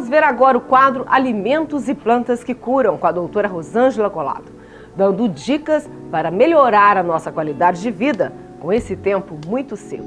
ver agora o quadro Alimentos e Plantas que Curam, com a doutora Rosângela Colato, dando dicas para melhorar a nossa qualidade de vida com esse tempo muito seco.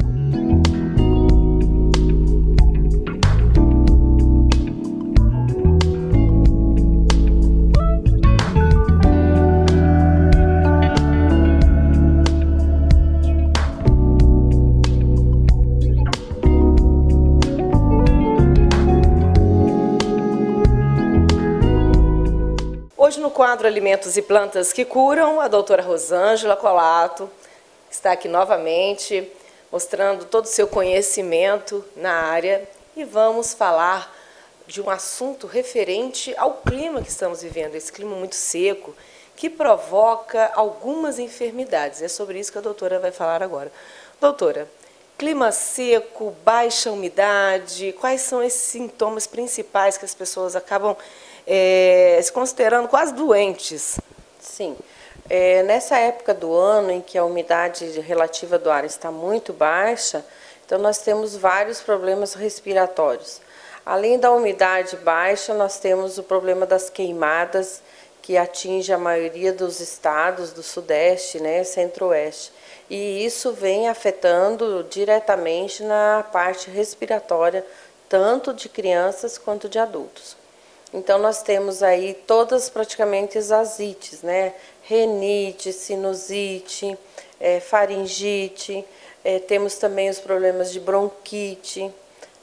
Hoje no quadro Alimentos e Plantas que Curam, a doutora Rosângela Colato está aqui novamente, mostrando todo o seu conhecimento na área, e vamos falar de um assunto referente ao clima que estamos vivendo, esse clima muito seco, que provoca algumas enfermidades. É sobre isso que a doutora vai falar agora. Doutora, clima seco, baixa umidade, quais são esses sintomas principais que as pessoas acabam se considerando quase doentes? Sim. Nessa época do ano em que a umidade relativa do ar está muito baixa, então nós temos vários problemas respiratórios. Além da umidade baixa, nós temos o problema das queimadas, que atinge a maioria dos estados do Sudeste, né, Centro-Oeste. E isso vem afetando diretamente na parte respiratória, tanto de crianças quanto de adultos. Então, nós temos aí todas praticamente as asites, né? Renite, sinusite, faringite, temos também os problemas de bronquite,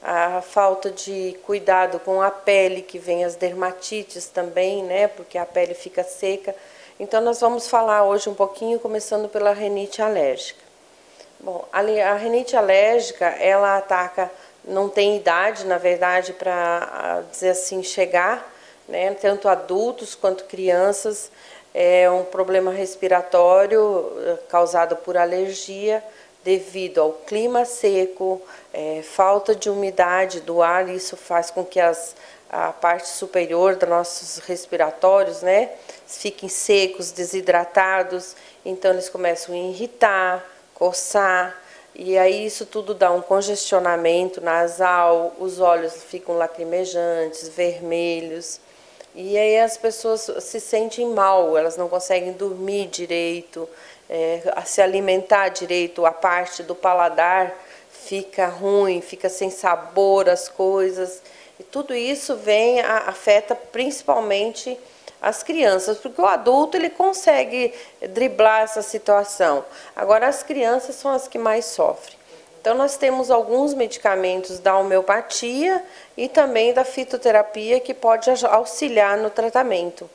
a falta de cuidado com a pele, que vem as dermatites também, né? Porque a pele fica seca. Então, nós vamos falar hoje um pouquinho, começando pela rinite alérgica. Bom, a rinite alérgica, ela ataca, não tem idade, na verdade, para dizer assim, chegar, né? Tanto adultos quanto crianças. É um problema respiratório causado por alergia devido ao clima seco, falta de umidade do ar. Isso faz com que a parte superior dos nossos respiratórios, né, fiquem secos, desidratados. Então eles começam a irritar, coçar, e aí isso tudo dá um congestionamento nasal, os olhos ficam lacrimejantes, vermelhos, e aí as pessoas se sentem mal, elas não conseguem dormir direito, se alimentar direito, a parte do paladar fica ruim, fica sem sabor as coisas, e tudo isso afeta principalmente as crianças, porque o adulto ele consegue driblar essa situação. Agora, as crianças são as que mais sofrem. Então, nós temos alguns medicamentos da homeopatia e também da fitoterapia que pode auxiliar no tratamento,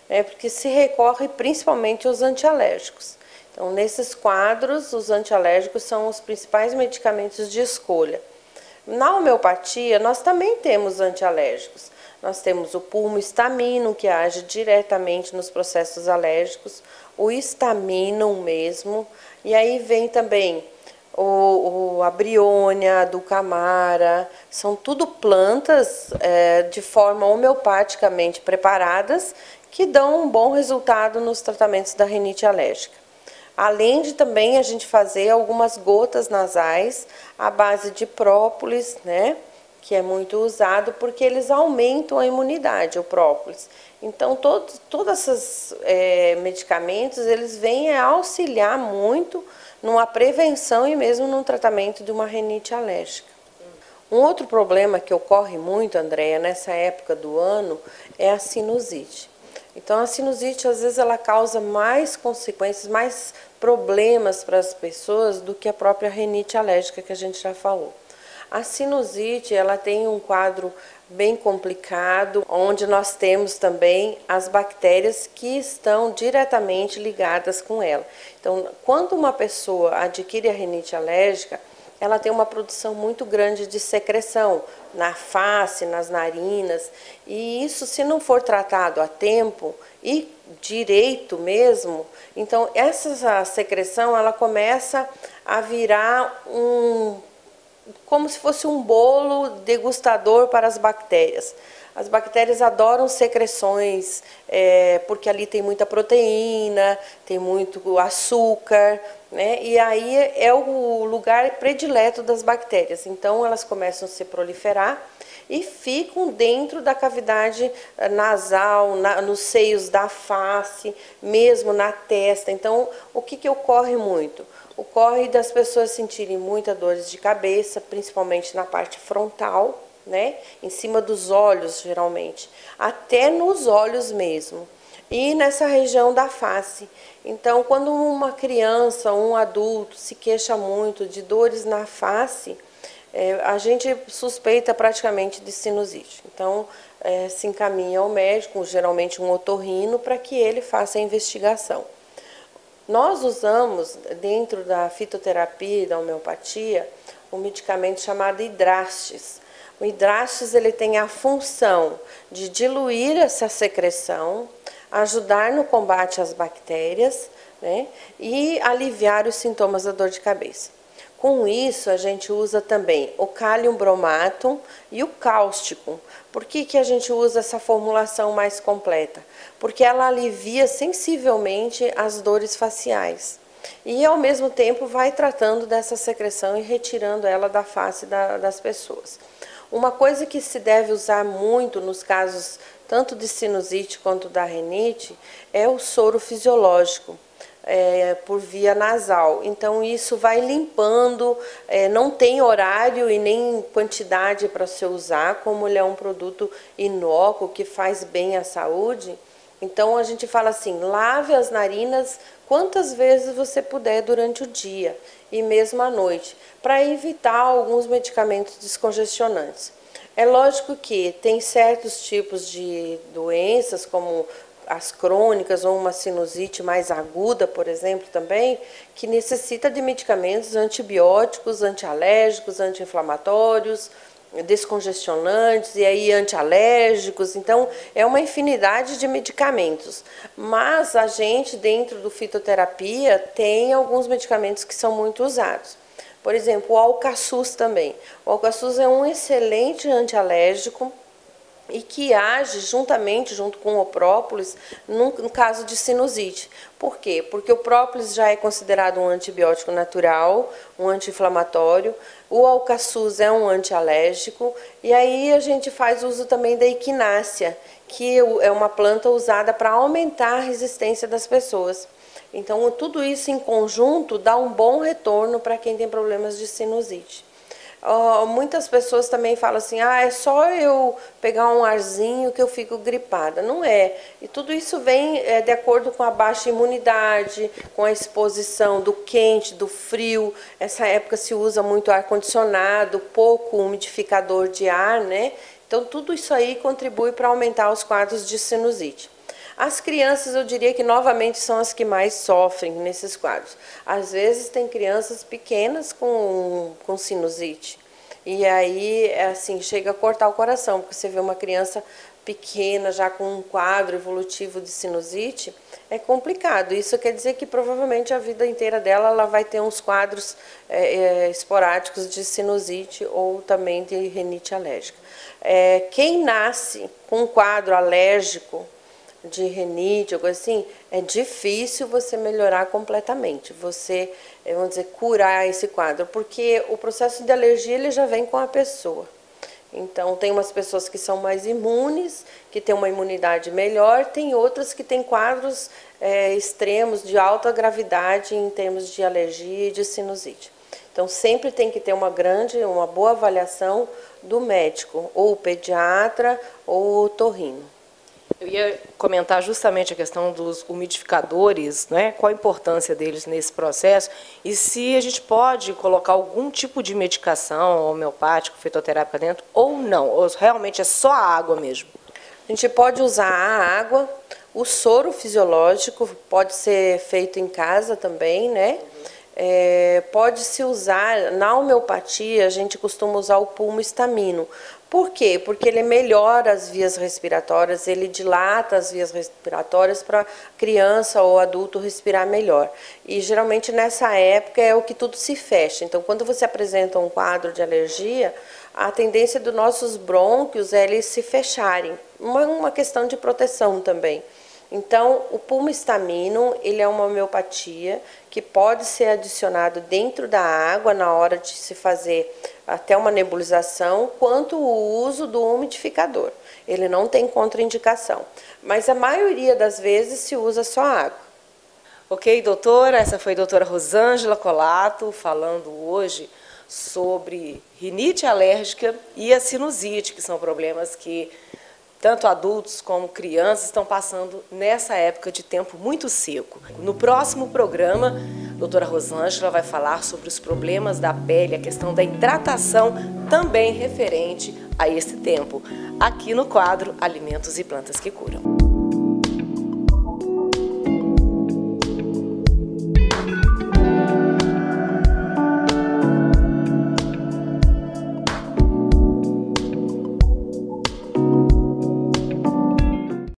né? Porque se recorre principalmente aos antialérgicos. Então, nesses quadros, os antialérgicos são os principais medicamentos de escolha. Na homeopatia, nós também temos antialérgicos. Nós temos o pulmohistamino, que age diretamente nos processos alérgicos, o histamino mesmo, e aí vem também a Briônia, a Dulcamara, são tudo plantas de forma homeopaticamente preparadas que dão um bom resultado nos tratamentos da rinite alérgica. Além de também a gente fazer algumas gotas nasais à base de própolis, né? Que é muito usado porque eles aumentam a imunidade, o própolis. Então, todos esses medicamentos, eles vêm a auxiliar muito numa prevenção e mesmo no tratamento de uma rinite alérgica. Um outro problema que ocorre muito, Andréia, nessa época do ano, é a sinusite. Então, a sinusite, às vezes, ela causa mais consequências, mais problemas para as pessoas do que a própria rinite alérgica que a gente já falou. A sinusite, ela tem um quadro bem complicado, onde nós temos também as bactérias que estão diretamente ligadas com ela. Então, quando uma pessoa adquire a rinite alérgica, ela tem uma produção muito grande de secreção na face, nas narinas, e isso, se não for tratado a tempo e direito mesmo, então essa secreção ela começa a virar como se fosse um bolo degustador para as bactérias. As bactérias adoram secreções, porque ali tem muita proteína, tem muito açúcar, né? E aí é o lugar predileto das bactérias. Então, elas começam a se proliferar e ficam dentro da cavidade nasal, nos seios da face, mesmo na testa. Então, o que ocorre muito? Ocorre das pessoas sentirem muitas dores de cabeça, principalmente na parte frontal, né? Em cima dos olhos, geralmente, até nos olhos mesmo, e nessa região da face. Então, quando uma criança, um adulto se queixa muito de dores na face, a gente suspeita praticamente de sinusite. Então, se encaminha ao médico, geralmente um otorrino, para que ele faça a investigação. Nós usamos, dentro da fitoterapia e da homeopatia, um medicamento chamado Hidrastis. O Hidrastis ele tem a função de diluir essa secreção, ajudar no combate às bactérias, né, e aliviar os sintomas da dor de cabeça. Com isso, a gente usa também o Kalium bromatum e o cáustico. Por que a gente usa essa formulação mais completa? Porque ela alivia sensivelmente as dores faciais e, ao mesmo tempo, vai tratando dessa secreção e retirando ela da face das pessoas. Uma coisa que se deve usar muito nos casos tanto de sinusite quanto da rinite é o soro fisiológico. Por via nasal. Então, isso vai limpando, não tem horário e nem quantidade para se usar, como ele é um produto inócuo que faz bem à saúde. Então, a gente fala assim, lave as narinas quantas vezes você puder durante o dia e mesmo à noite, para evitar alguns medicamentos descongestionantes. É lógico que tem certos tipos de doenças, como as crônicas ou uma sinusite mais aguda, por exemplo, também, que necessita de medicamentos antibióticos, antialérgicos, anti-inflamatórios, descongestionantes e aí antialérgicos. Então, é uma infinidade de medicamentos. Mas a gente, dentro do fitoterapia, tem alguns medicamentos que são muito usados. Por exemplo, o alcaçuz também. O alcaçuz é um excelente antialérgico e que age junto com o própolis no caso de sinusite. Por quê? Porque o própolis já é considerado um antibiótico natural, um anti-inflamatório, o alcaçuz é um antialérgico, e aí a gente faz uso também da equinácea, que é uma planta usada para aumentar a resistência das pessoas. Então, tudo isso em conjunto dá um bom retorno para quem tem problemas de sinusite. Muitas pessoas também falam assim, é só eu pegar um arzinho que eu fico gripada. Não é. E tudo isso vem de acordo com a baixa imunidade, com a exposição do quente, do frio. Essa época se usa muito ar-condicionado, pouco umidificador de ar, né? Então, tudo isso aí contribui para aumentar os quadros de sinusite. As crianças, eu diria que novamente são as que mais sofrem nesses quadros. Às vezes tem crianças pequenas com sinusite. E aí, assim, chega a cortar o coração, porque você vê uma criança pequena já com um quadro evolutivo de sinusite, é complicado. Isso quer dizer que provavelmente a vida inteira dela ela vai ter uns quadros esporádicos de sinusite ou também de rinite alérgica. Quem nasce com um quadro alérgico, de rinite, algo assim, é difícil você melhorar completamente, você, vamos dizer, curar esse quadro, porque o processo de alergia ele já vem com a pessoa. Então, tem umas pessoas que são mais imunes, que têm uma imunidade melhor, tem outras que têm quadros extremos de alta gravidade em termos de alergia e de sinusite. Então, sempre tem que ter uma boa avaliação do médico, ou o pediatra, ou o otorrino. Eu ia comentar justamente a questão dos umidificadores, né? Qual a importância deles nesse processo e se a gente pode colocar algum tipo de medicação homeopática, fitoterápica dentro ou não, ou realmente é só a água mesmo? A gente pode usar a água, o soro fisiológico pode ser feito em casa também, né? Pode-se usar, na homeopatia, a gente costuma usar o pulmoestamino. Por quê? Porque ele melhora as vias respiratórias, ele dilata as vias respiratórias para criança ou adulto respirar melhor. E geralmente nessa época é o que tudo se fecha. Então, quando você apresenta um quadro de alergia, a tendência dos nossos brônquios é eles se fecharem. Uma questão de proteção também. Então, o pulmohistamino, ele é uma homeopatia que pode ser adicionado dentro da água na hora de se fazer até uma nebulização, quanto o uso do umidificador. Ele não tem contraindicação, mas a maioria das vezes se usa só água. Ok, doutora, essa foi a doutora Rosângela Colato falando hoje sobre rinite alérgica e a sinusite, que são problemas que tanto adultos como crianças estão passando nessa época de tempo muito seco. No próximo programa, a doutora Rosângela vai falar sobre os problemas da pele, a questão da hidratação, também referente a esse tempo, aqui no quadro Alimentos e Plantas que Curam.